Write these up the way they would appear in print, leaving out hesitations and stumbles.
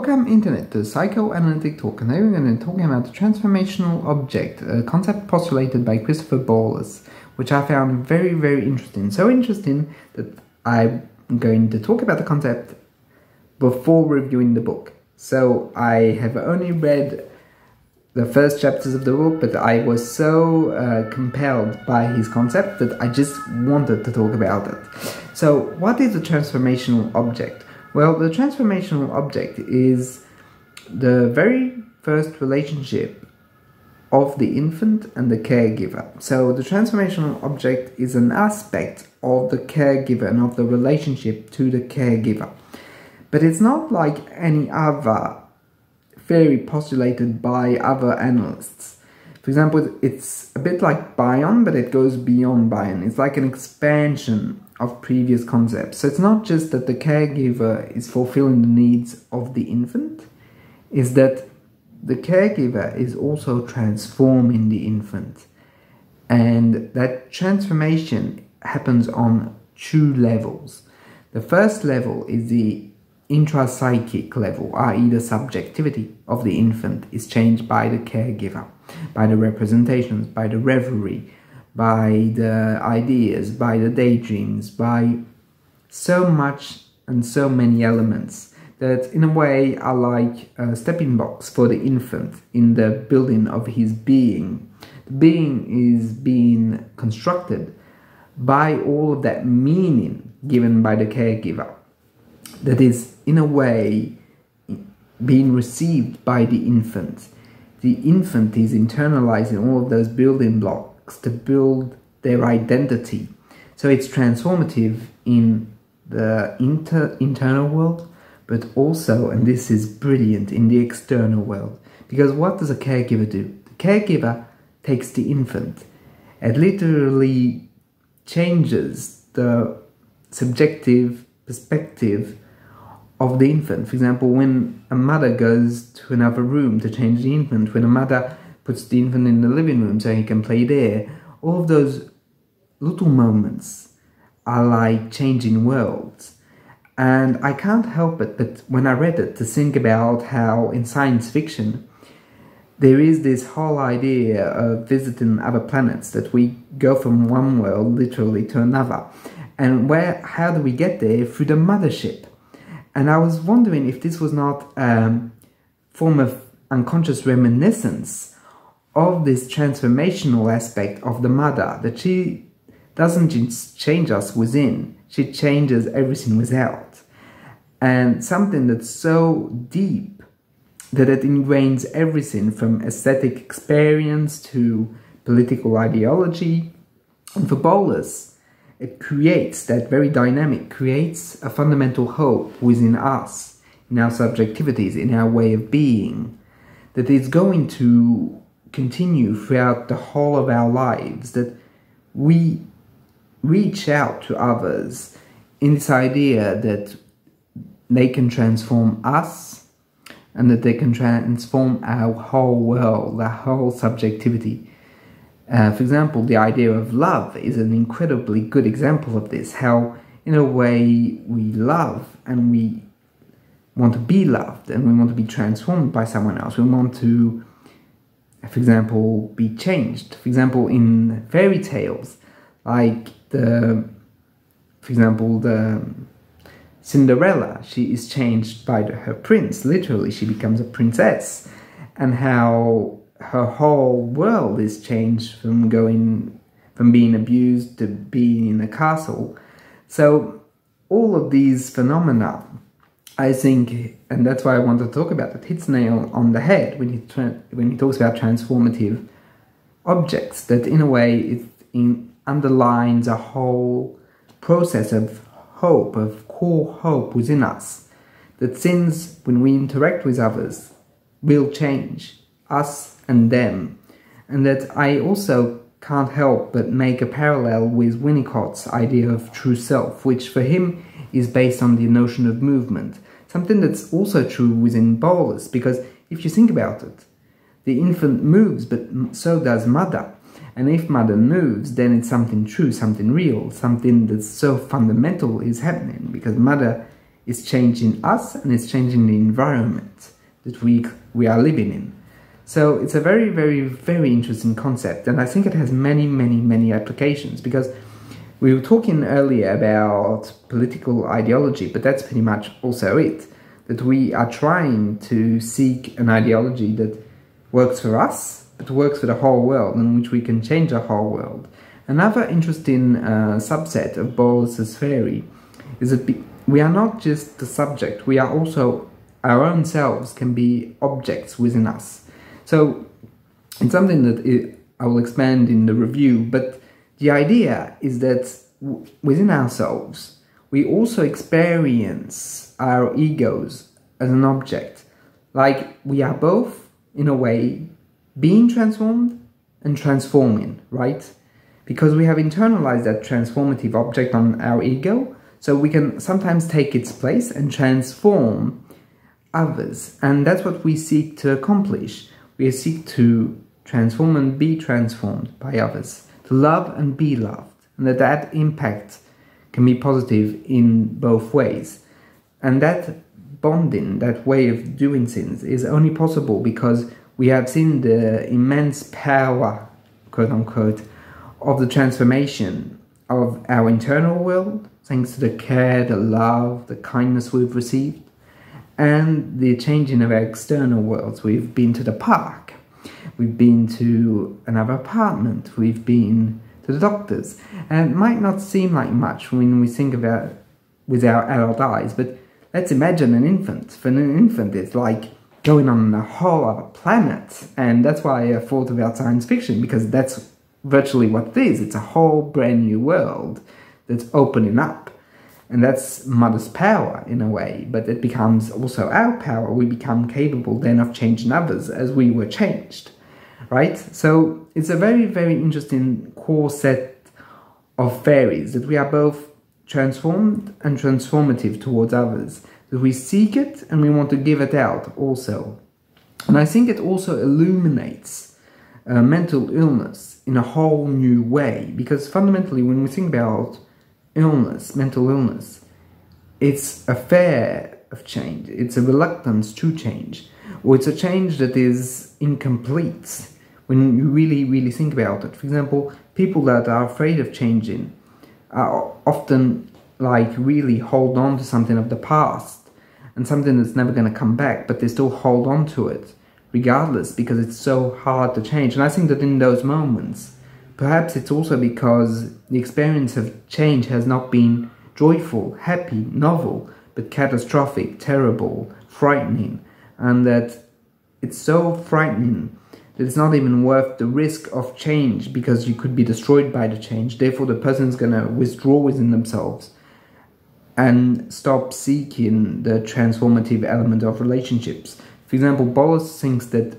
Welcome Internet to Psychoanalytic Talk, and today we're going to be talking about the Transformational Object, a concept postulated by Christopher Bollas, which I found very, very interesting. So interesting that I'm going to talk about the concept before reviewing the book. So I have only read the first chapters of the book, but I was so compelled by his concept that I just wanted to talk about it. So what is a transformational object? Well, the transformational object is the very first relationship of the infant and the caregiver. So the transformational object is an aspect of the caregiver and of the relationship to the caregiver. But it's not like any other theory postulated by other analysts. For example, it's a bit like Bion, but it goes beyond Bion. It's like an expansion of previous concepts. So it's not just that the caregiver is fulfilling the needs of the infant, it's that the caregiver is also transforming the infant. And that transformation happens on two levels. The first level is the intrapsychic level, i.e. the subjectivity of the infant is changed by the caregiver, by the representations, by the reverie, by the ideas, by the daydreams, by so much and so many elements that in a way are like a stepping box for the infant in the building of his being. The being is being constructed by all of that meaning given by the caregiver that is in a way being received by the infant. The infant is internalizing all of those building blocks to build their identity. So it's transformative in the internal world, but also, and this is brilliant, in the external world. Because what does a caregiver do? The caregiver takes the infant and literally changes the subjective perspective of the infant. For example, when a mother goes to another room to change the infant, when a mother puts the infant in the living room so he can play there, all of those little moments are like changing worlds. And I can't help it but when I read it to think about how in science fiction there is this whole idea of visiting other planets, that we go from one world literally to another. And how do we get there? Through the mothership. And I was wondering if this was not a form of unconscious reminiscence of this transformational aspect of the mother, that she doesn't just change us within, she changes everything without. And something that's so deep that it ingrains everything from aesthetic experience to political ideology. And for Bollas, it creates that very dynamic, creates a fundamental hope within us, in our subjectivities, in our way of being, that is going to continue throughout the whole of our lives, that we reach out to others in this idea that they can transform us and that they can transform our whole world, our whole subjectivity. For example, the idea of love is an incredibly good example of this, how in a way we love and we want to be loved and we want to be transformed by someone else. We want to, for example, be changed. For example, in fairy tales, like the Cinderella, she is changed by her prince. Literally, she becomes a princess, and how her whole world is changed from being abused to being in a castle. So all of these phenomena, I think, and that's why I want to talk about it, hits nail on the head when he talks about transformative objects, that in a way it underlines a whole process of hope, of core hope within us, that since when we interact with others, will change us and them. And that I also can't help but make a parallel with Winnicott's idea of true self, which for him is based on the notion of movement. Something that's also true within Bollas, because if you think about it, the infant moves, but so does mother. And if mother moves, then it's something true, something real, something that's so fundamental is happening, because mother is changing us and it's changing the environment that we are living in. So it's a very, very, very interesting concept, and I think it has many, many, many applications, because we were talking earlier about political ideology, but that's pretty much also it, that we are trying to seek an ideology that works for us, but works for the whole world, in which we can change the whole world. Another interesting subset of Bollas's theory is that we are not just the subject, we are also, our own selves can be objects within us. So it's something that I will expand in the review, but the idea is that within ourselves, we also experience our egos as an object. Like we are both, in a way, being transformed and transforming, right? Because we have internalized that transformative object on our ego, so we can sometimes take its place and transform others. And that's what we seek to accomplish. We seek to transform and be transformed by others, to love and be loved, and that impact can be positive in both ways. And that bonding, that way of doing things, is only possible because we have seen the immense power, quote unquote, of the transformation of our internal world, thanks to the care, the love, the kindness we've received, and the changing of our external worlds. We've been to the park, we've been to another apartment, we've been to the doctors, and it might not seem like much when we think about it with our adult eyes, but let's imagine an infant. For an infant, it's like going on a whole other planet, and that's why I thought about science fiction, because that's virtually what it is. It's a whole brand new world that's opening up. And that's mother's power in a way, but it becomes also our power. We become capable then of changing others as we were changed, right? So it's a very, very interesting core set of theories, that we are both transformed and transformative towards others, that we seek it and we want to give it out also. And I think it also illuminates mental illness in a whole new way, because fundamentally when we think about illness, mental illness, it's a fear of change, it's a reluctance to change, or it's a change that is incomplete when you really, really think about it. For example, people that are afraid of changing are often like really hold on to something of the past and something that's never going to come back, but they still hold on to it regardless, because it's so hard to change. And I think that in those moments, perhaps it's also because the experience of change has not been joyful, happy, novel, but catastrophic, terrible, frightening, and that it's so frightening that it's not even worth the risk of change, because you could be destroyed by the change. Therefore, the person's going to withdraw within themselves and stop seeking the transformative element of relationships. For example, Bollas thinks that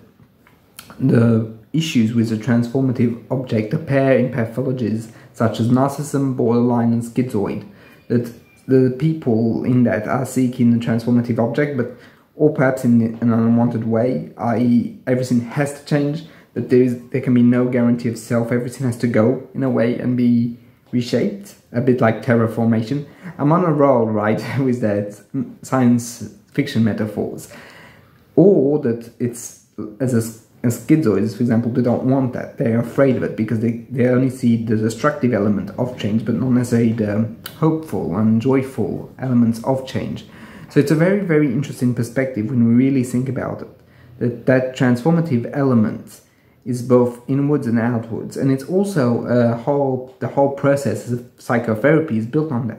the issues with a transformative object appear in pathologies such as narcissism, borderline, and schizoid. That the people in that are seeking a transformative object, but or perhaps in an unwanted way, i.e. everything has to change, that there can be no guarantee of self, everything has to go in a way and be reshaped, a bit like terraformation. I'm on a roll, right, with that science fiction metaphors. Or that it's, as schizoids, for example, they don't want that. They're afraid of it because they only see the destructive element of change, but not necessarily the hopeful and joyful elements of change. So it's a very, very interesting perspective when we really think about it, that transformative element is both inwards and outwards. And it's also the whole process of psychotherapy is built on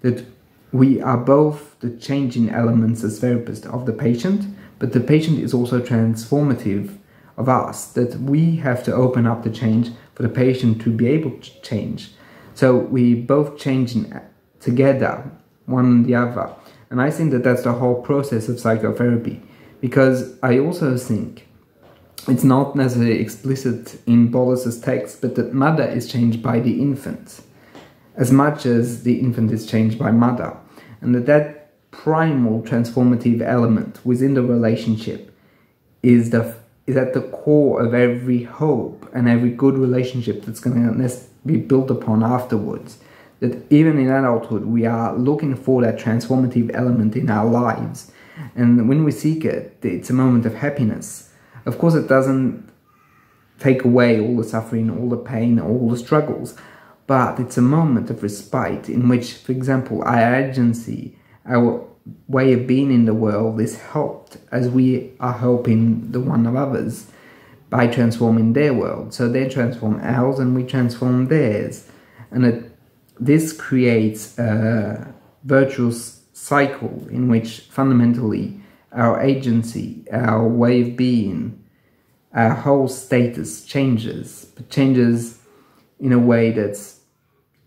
that we are both the changing elements as therapists of the patient, but the patient is also transformative of us, that we have to open up the change for the patient to be able to change. So we both changing together, one and the other. And I think that that's the whole process of psychotherapy, because I also think it's not necessarily explicit in Bollas's text, but that mother is changed by the infant as much as the infant is changed by mother, and that primal transformative element within the relationship is at the core of every hope and every good relationship that's going to be built upon afterwards. that even in adulthood we are looking for that transformative element in our lives, and when we seek it, it's a moment of happiness. Of course, it doesn't take away all the suffering, all the pain, all the struggles, but it's a moment of respite in which, for example, our agency, our way of being in the world is helped as we are helping the one of others by transforming their world. So they transform ours and we transform theirs. And this creates a virtuous cycle in which fundamentally our agency, our way of being, our whole status changes, but changes in a way that's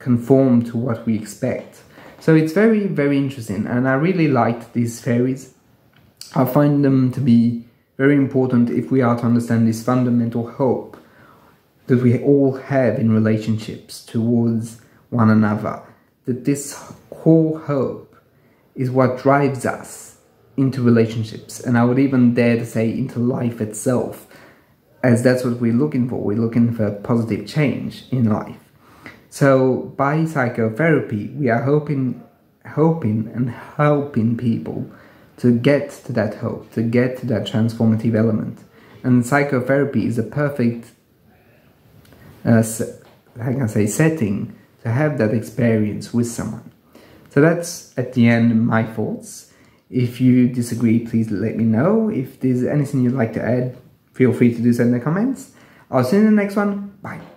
conformed to what we expect. So it's very, very interesting, and I really liked these fairies. I find them to be very important if we are to understand this fundamental hope that we all have in relationships towards one another. That this core hope is what drives us into relationships, and I would even dare to say into life itself, as that's what we're looking for. We're looking for positive change in life. So by psychotherapy, we are hoping and helping people to get to that hope, to get to that transformative element. And psychotherapy is a perfect setting to have that experience with someone. So that's at the end my thoughts. If you disagree, please let me know. If there's anything you'd like to add, feel free to do so in the comments. I'll see you in the next one. Bye.